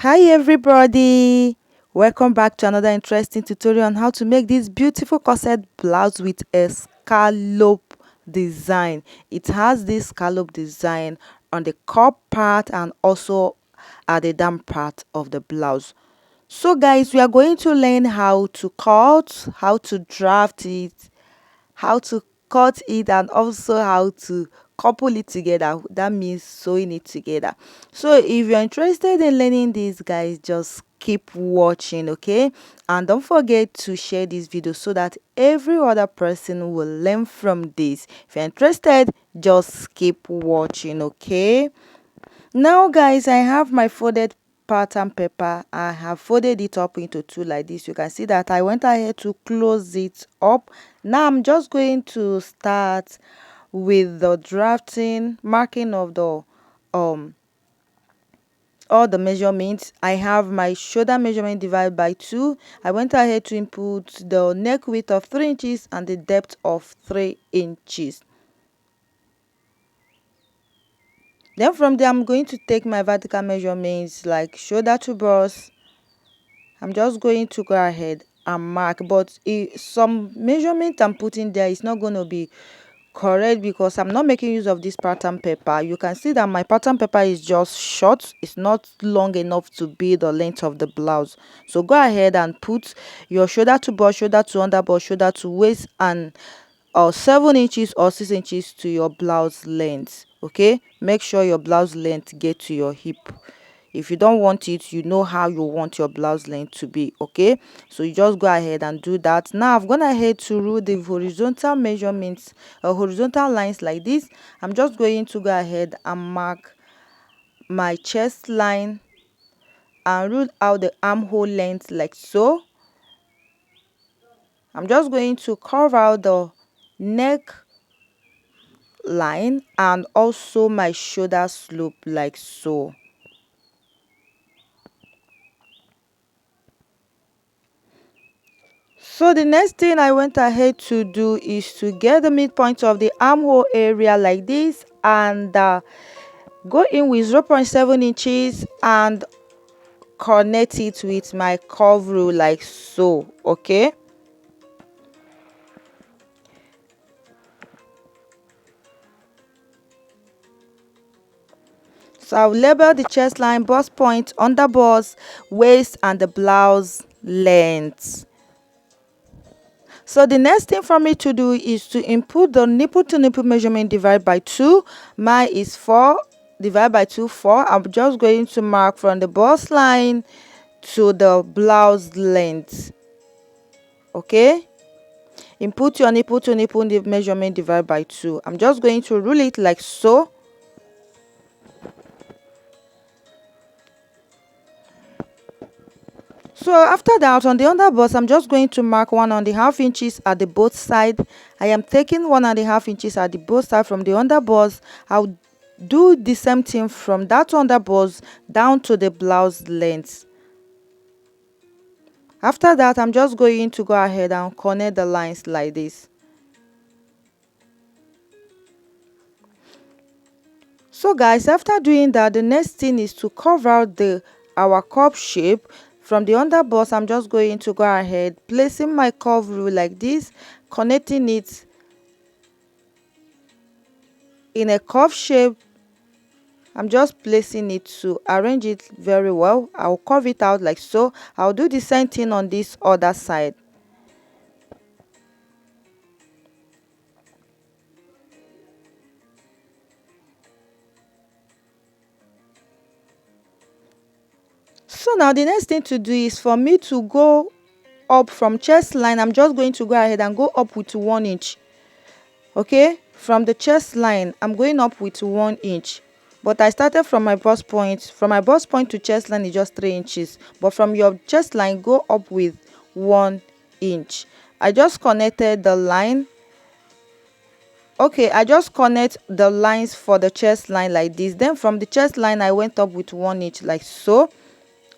Hi everybody, welcome back to another interesting tutorial on how to make this beautiful corset blouse with a scallop design. It has this scallop design on the cup part and also at the down part of the blouse. So guys, we are going to learn how to cut, how to draft it, how to cut it, and also how to couple it together. That means sewing it together. So if you're interested in learning this, guys, just keep watching, okay? And don't forget to share this video so that every other person will learn from this. If you're interested, just keep watching, okay? Now guys, I have my folded pattern paper. I have folded it up into two like this. You can see that I went ahead to close it up. Now I'm just going to start with the drafting, marking of the all the measurements. I have my shoulder measurement divided by 2. I went ahead to input the neck width of 3 inches and the depth of 3 inches. Then from there, I'm going to take my vertical measurements like shoulder to bust. I'm just going to go ahead and mark, but some measurement I'm putting there is not going to be correct because I'm not making use of this pattern paper. You can see that my pattern paper is just short. It's not long enough to be the length of the blouse. So go ahead and put your shoulder to bust, shoulder to under bust, shoulder to waist, and 7 inches or 6 inches to your blouse length. Okay, make sure your blouse length get to your hip. If you don't want it, you know how you want your blouse length to be. Okay, so you just go ahead and do that. Now I've gone ahead to rule the horizontal measurements, horizontal lines like this. I'm just going to go ahead and mark my chest line and rule out the armhole length like so. I'm just going to carve out the neck line and also my shoulder slope like so. So the next thing I went ahead to do is to get the midpoint of the armhole area like this and go in with 0.7 inches and connect it with my curve rule like so. Okay, so I'll label the chest line, bust point, under bust, waist, and the blouse length. So the next thing for me to do is to input the nipple to nipple measurement divided by 2. Mine is 4, divided by 2, 4. I'm just going to mark from the bust line to the blouse length. Okay, input your nipple to nipple measurement divided by 2. I'm just going to rule it like so. So after that, on the under bust, I'm just going to mark 1.5 inches at the both side. I am taking 1.5 inches at the both side from the under bust. I'll do the same thing from that under bust down to the blouse length. After that, I'm just going to go ahead and connect the lines like this. So guys, after doing that, the next thing is to cover out our cup shape. From the under bust, I'm just going to go ahead placing my curve rule like this, connecting it in a curve shape. I'm just placing it to arrange it very well. I'll curve it out like so. I'll do the same thing on this other side. So now the next thing to do is for me to go up from chest line. I'm just going to go ahead and go up with 1 inch. Okay, from the chest line, I'm going up with 1 inch. But I started from my bust point. From my bust point to chest line is just 3 inches. But from your chest line, go up with 1 inch. I just connected the line. Okay, I just connect the lines for the chest line like this. Then from the chest line, I went up with 1 inch like so.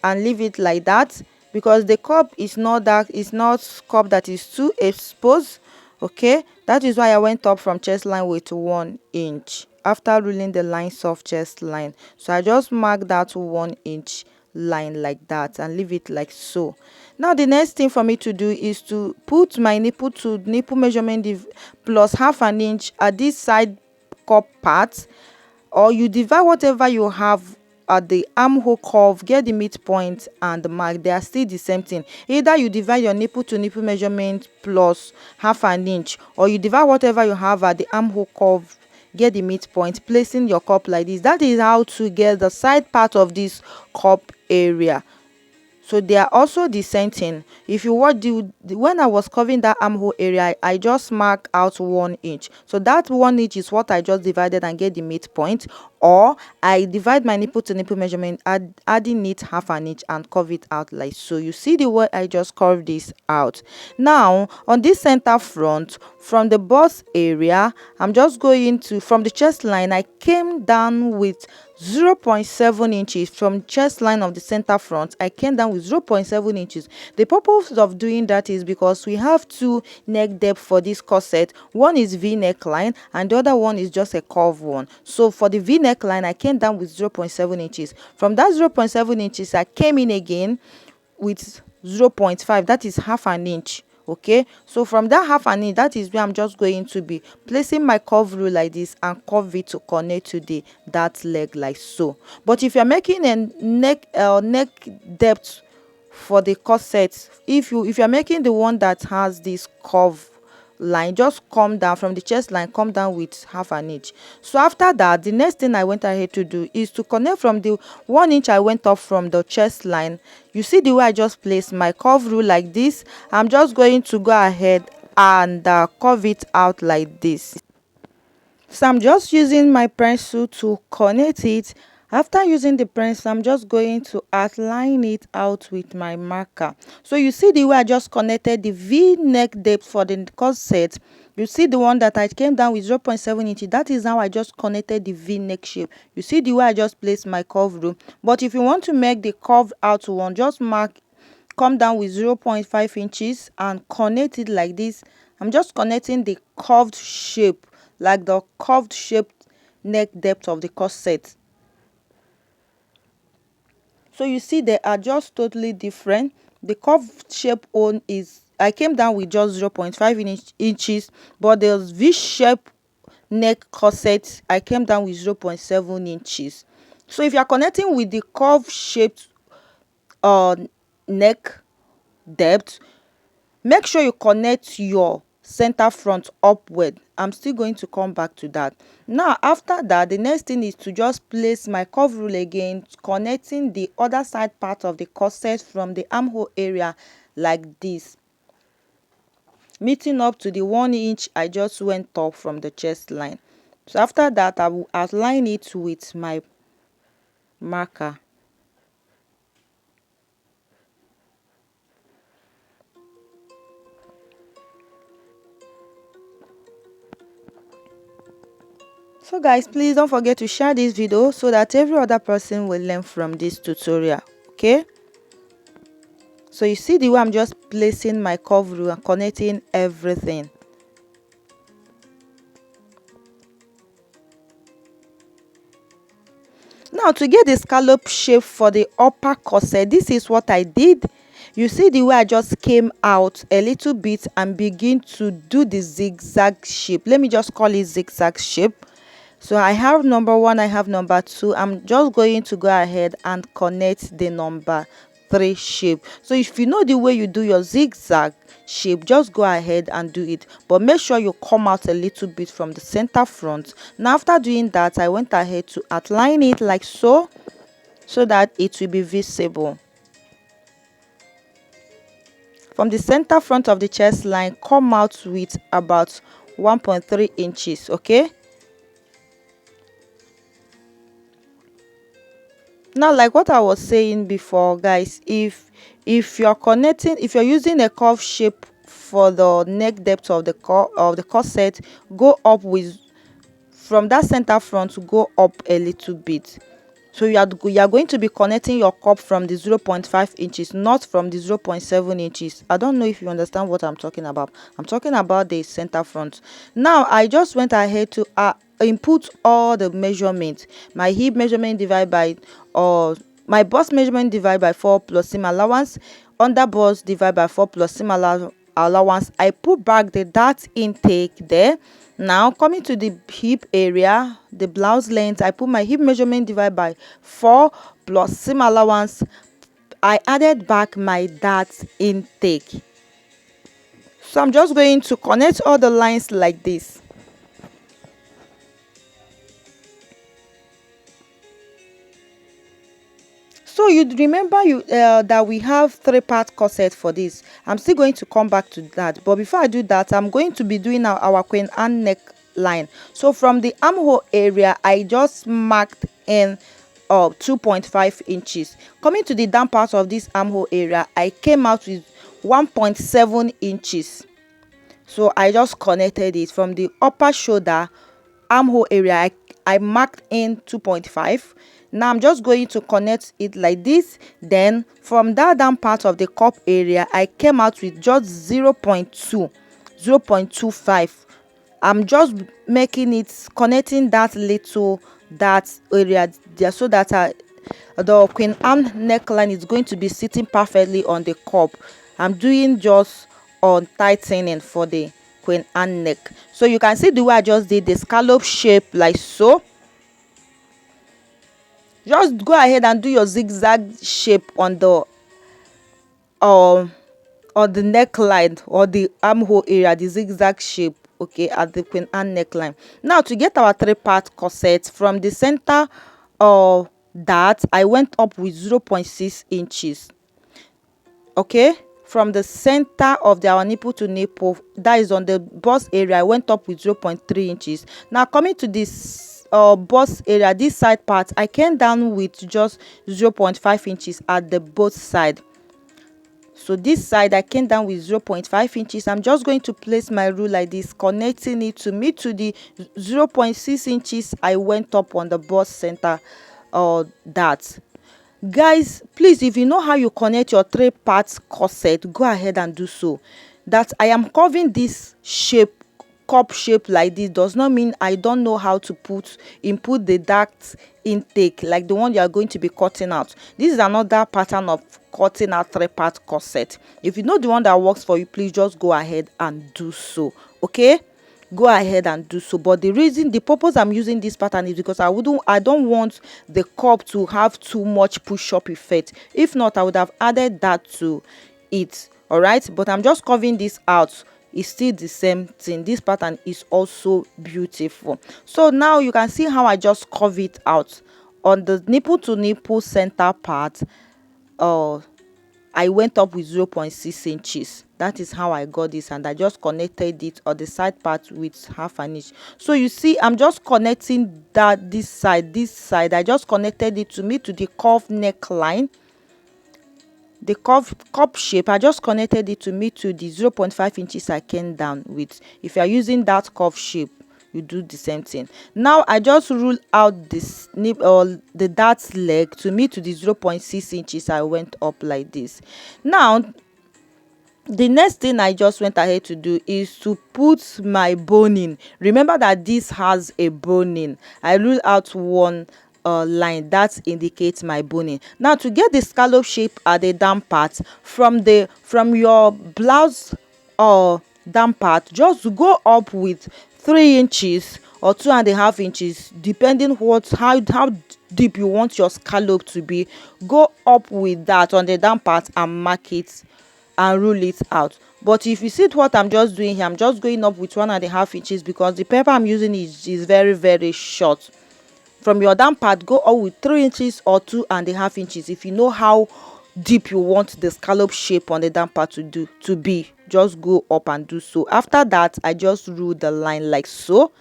And leave it like that because the cup is not cup that is too exposed. Okay, that is why I went up from chest line with 1 inch after ruling the lines of chest line. So I just mark that 1 inch line like that and leave it like so. Now the next thing for me to do is to put my nipple to nipple measurement plus half an inch at this side cup part, or you divide whatever you have at the armhole curve, get the midpoint and the mark. They are still the same thing. Either you divide your nipple to nipple measurement plus half an inch, or you divide whatever you have at the armhole curve, get the midpoint, placing your cup like this. That is how to get the side part of this cup area. So they are also the same thing. If you watch when I was covering that armhole area, I just mark out 1 inch. So that 1 inch is what I just divided and get the midpoint, or I divide my nipple to nipple measurement, adding it half an inch and curve it out like so. You see the way I just curved this out. Now on this center front, from the bust area, I'm just going to, from the chest line, I came down with 0.7 inches from chest line of the center front. I came down with 0.7 inches. The purpose of doing that is because we have two neck depth for this corset. One is V neckline and the other one is just a curve one. So for the V neckline, I came down with 0.7 inches. From that 0.7 inches, I came in again with 0.5, that is half an inch. Okay, so from that half an inch, that is where I'm just going to be placing my curve rule like this and curve it to connect to the that leg like so. But if you're making a neck depth for the corset, if you're making the one that has this curve line, just come down from the chest line, come down with half an inch. So after that, the next thing I went ahead to do is to connect from the 1 inch I went up from the chest line. You see the way I just placed my curve rule like this. I'm just going to go ahead and curve it out like this. So I'm just using my pencil to connect it. After using the pencil, I'm just going to outline it out with my marker. So you see the way I just connected the V neck depth for the corset. You see the one that I came down with 0.7 inches. That is how I just connected the V neck shape. You see the way I just placed my curve rule. But if you want to make the curved out one, just come down with 0.5 inches and connect it like this. I'm just connecting the curved shape, like the curved shaped neck depth of the corset. So you see they are just totally different. The curved shape one is, I came down with just 0.5 inches, but the V shape neck corset, I came down with 0.7 inches. So if you are connecting with the curve shaped neck depth, make sure you connect your center front upward. I'm still going to come back to that. Now after that, the next thing is to just place my curve rule again, connecting the other side part of the corset from the armhole area like this, meeting up to the 1 inch I just went up from the chest line. So after that, I will outline it with my marker. So guys, please don't forget to share this video so that every other person will learn from this tutorial. Okay, so you see the way I'm just placing my curve rule and connecting everything. Now to get the scallop shape for the upper corset, this is what I did. You see the way I just came out a little bit and begin to do the zigzag shape. Let me just call it zigzag shape. So I have number 1, I have number 2. I'm just going to go ahead and connect the number 3 shape. So if you know the way you do your zigzag shape, just go ahead and do it, but make sure you come out a little bit from the center front. Now after doing that, I went ahead to outline it like so that it will be visible. From the center front of the chest line, come out with about 1.3 inches. Okay, now like what I was saying before, guys, if you're using a curve shape for the neck depth of the corset, go up with, from that center front, go up a little bit. So you are going to be connecting your cup from the 0.5 inches, not from the 0.7 inches. I don't know if you understand what I'm talking about. I'm talking about the center front. Now I just went ahead to input all the measurements. My hip measurement divided by my bust measurement divide by 4 plus seam allowance, under bust divide by 4 plus seam allowance. I put back the dart intake there. Now coming to the hip area, the blouse length, I put my hip measurement divide by 4 plus seam allowance. I added back my dart intake. So I'm just going to connect all the lines like this. So you remember that we have 3-part corset for this. I'm still going to come back to that, but before I do that, I'm going to be doing our Queen Anne neckline. So from the armhole area, I just marked in 2.5 inches. Coming to the down part of this armhole area, I came out with 1.7 inches. So I just connected it from the upper shoulder armhole area. I marked in 2.5. Now I'm just going to connect it like this. Then from that down part of the cup area, I came out with just 0.25. I'm just making it, connecting that area there, so that the Queen Anne neckline is going to be sitting perfectly on the cup. I'm doing just on tightening for the Queen Anne neck. So you can see the way I just did the scallop shape like so. Just go ahead and do your zigzag shape on the neckline or the armhole area, the zigzag shape, okay, at the Queen Anne neckline. Now to get our 3-part corset, from the center of that, I went up with 0.6 inches. Okay, from the center of our nipple to nipple, that is on the bust area, I went up with 0.3 inches. Now coming to this bust area, this side part, I came down with just 0.5 inches at the both side. So this side I came down with 0.5 inches. I'm just going to place my rule like this, connecting it to meet to the 0.6 inches I went up on the bust center that. Guys, please, if you know how you connect your 3-part corset, go ahead and do so. That I am curving this shape, cup shape like this, does not mean I don't know how to input the dart intake like the one you are going to be cutting out. This is another pattern of cutting out 3-part corset. If you know the one that works for you, please just go ahead and do so. Okay, go ahead and do so. But the purpose I'm using this pattern is because I don't want the cup to have too much push-up effect. If not, I would have added that to it. All right, but I'm just covering this out. It's still the same thing. This pattern is also beautiful. So now you can see how I just curve it out on the nipple to nipple center part. I went up with 0.6 inches. That is how I got this, and I just connected it on the side part with 1/2 inch. So you see, I'm just connecting this side. I just connected it to the curved neckline, the curved cup shape. I just connected it to the 0.5 inches I came down with. If you are using that curve shape, you do the same thing. Now I just rule out this the dart leg to the 0.6 inches I went up like this. Now the next thing I just went ahead to do is to put my boning. Remember that this has a boning. I rule out one line that indicates my boning. Now to get the scallop shape at the down part, from your blouse down part, just go up with 3 inches or 2.5 inches, depending how deep you want your scallop to be. Go up with that on the down part and mark it and rule it out. But if you see what I'm just doing here, I'm just going up with 1.5 inches because the paper I'm using is very, very short. From your down part, go up with 3 inches or 2.5 inches. If you know how deep you want the scallop shape on the down part to be, just go up and do so. After that, I just rule the line like so.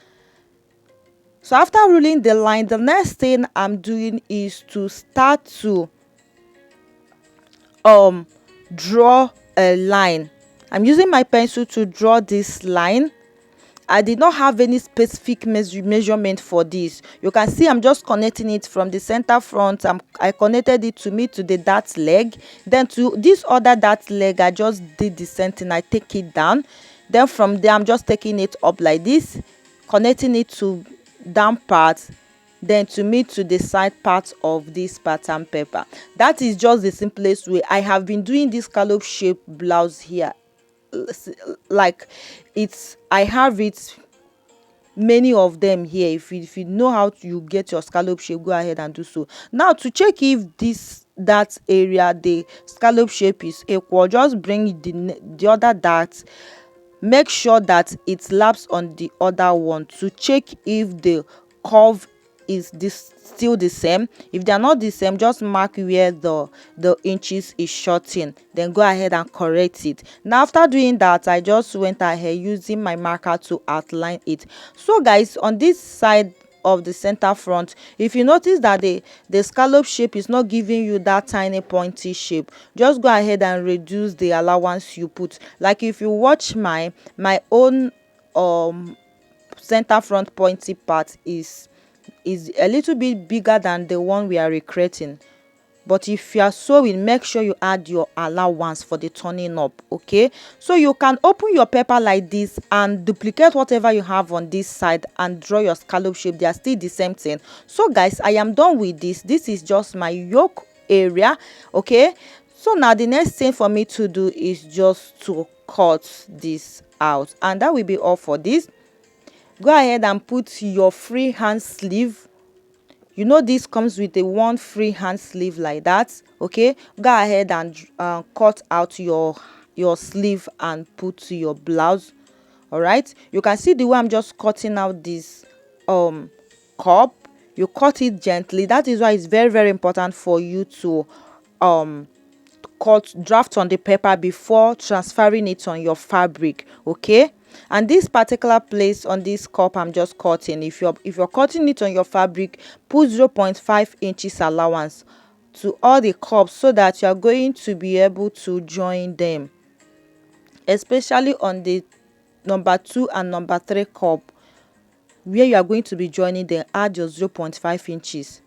So after ruling the line, the next thing I'm doing is to start to draw a line. I'm using my pencil to draw this line. I did not have any specific measurement for this. You can see I'm just connecting it from the center front. I connected it to the dart leg. Then to this other dart leg, I just did the same thing. I take it down. Then from there, I'm just taking it up like this, connecting it to down part then to meet to the side part of this pattern paper. That is just the simplest way. I have been doing this scallop shape blouse here, like I have it, many of them here. If you know how you get your scallop shape, go ahead and do so. Now to check if that area, the scallop shape is equal, just bring the other dart, make sure that it laps on the other one to check if the curve is this still the same. If they are not the same, just mark where the inches is shorting, then go ahead and correct it. Now after doing that, I just went ahead using my marker to outline it. So guys, on this side of the center front, if you notice that the scallop shape is not giving you that tiny pointy shape, just go ahead and reduce the allowance you put. Like if you watch my own center front pointy part is a little bit bigger than the one we are recreating. But if you are sewing, make sure you add your allowance for the turning up. Okay, so you can open your paper like this and duplicate whatever you have on this side and draw your scallop shape. They are still the same thing. So guys, I am done with this is just my yoke area. Okay, so now the next thing for me to do is just to cut this out, and that will be all for this. Go ahead and put your freehand sleeve. You know this comes with a one freehand sleeve like that. Okay, go ahead and cut out your sleeve and put to your blouse. All right, you can see the way I'm just cutting out this cup. You cut it gently. That is why it's very, very important for you to draft on the paper before transferring it on your fabric. Okay, and this particular place on this cup I'm just cutting, if you're cutting it on your fabric, put 0.5 inches allowance to all the cups so that you're going to be able to join them, especially on the number 2 and number 3 cup where you are going to be joining them. Add your 0.5 inches.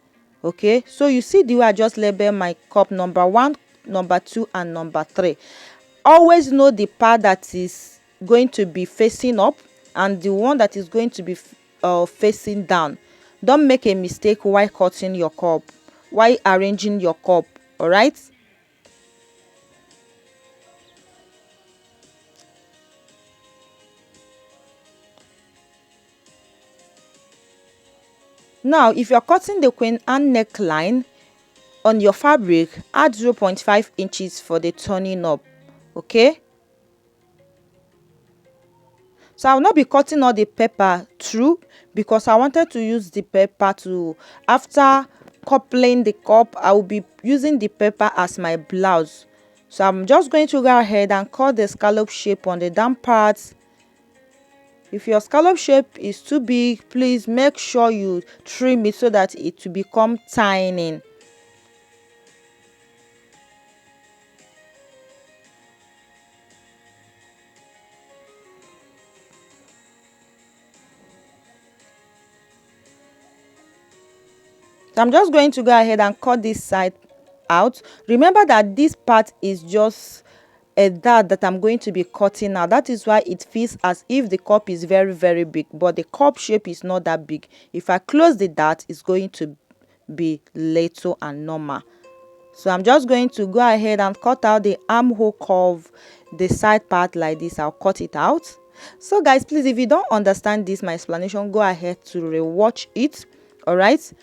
Okay, so you see the way I just label my cup number 1, number 2 and number 3. Always know the part that is going to be facing up and the one that is going to be facing down. Don't make a mistake while cutting your cup, while arranging your cup. All right, now if you're cutting the Queen Anne neckline on your fabric, add 0.5 inches for the turning up. Okay, so I will not be cutting all the paper through because I wanted to use the paper to, after coupling the cup, I will be using the paper as my blouse. So I'm just going to go ahead and cut the scallop shape on the down parts. If your scallop shape is too big, please make sure you trim it so that it will become tiny. So I'm just going to go ahead and cut this side out. Remember that this part is just a dart that I'm going to be cutting now. That is why it feels as if the cup is very, very big, but the cup shape is not that big. If I close the dart, it's going to be little and normal. So I'm just going to go ahead and cut out the armhole curve, the side part like this. I'll cut it out. So guys, please, if you don't understand this my explanation, go ahead to rewatch it. All right,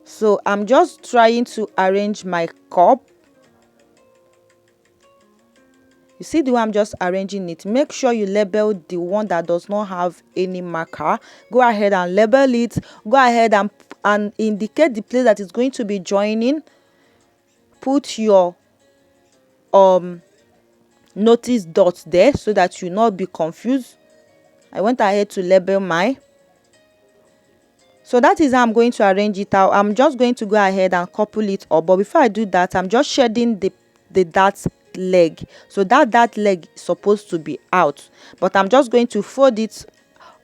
so I'm just trying to arrange my cup. You see the way I'm just arranging it. Make sure you label the one that does not have any marker. Go ahead and label it. Go ahead and indicate the place that is going to be joining. Put your notice dots there so that you not be confused. I went ahead to label mine. So that is how I'm going to arrange it out. I'm just going to go ahead and couple it up, but before I do that, I'm just shedding the dart leg. So that leg is supposed to be out, but I'm just going to fold it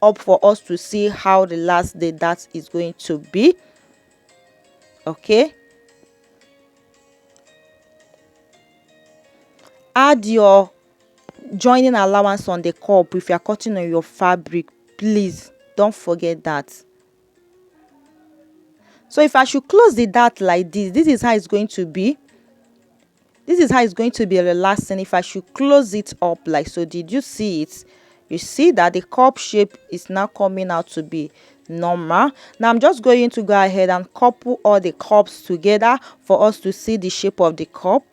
up for us to see how the dart is going to be. Okay, add your joining allowance on the cup if you are cutting on your fabric. Please don't forget that. So if I should close the dart like this is how it's going to be. This is how it's going to be relaxing if I should close it up like so. Did you see it? You see that the cup shape is now coming out to be normal. Now I'm just going to go ahead and couple all the cups together for us to see the shape of the cup.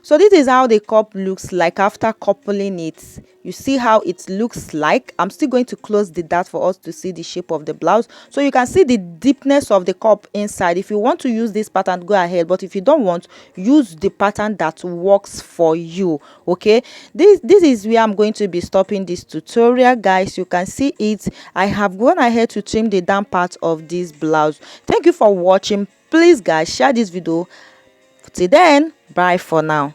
So this is how the cup looks like after coupling it. You see how it looks like. I'm still going to close the dart for us to see the shape of the blouse, so you can see the deepness of the cup inside. If you want to use this pattern, go ahead, but if you don't want, use the pattern that works for you. Okay, this is where I'm going to be stopping this tutorial, guys. You can see it. I have gone ahead to trim the down part of this blouse. Thank you for watching. Please guys, share this video. Till then, bye for now.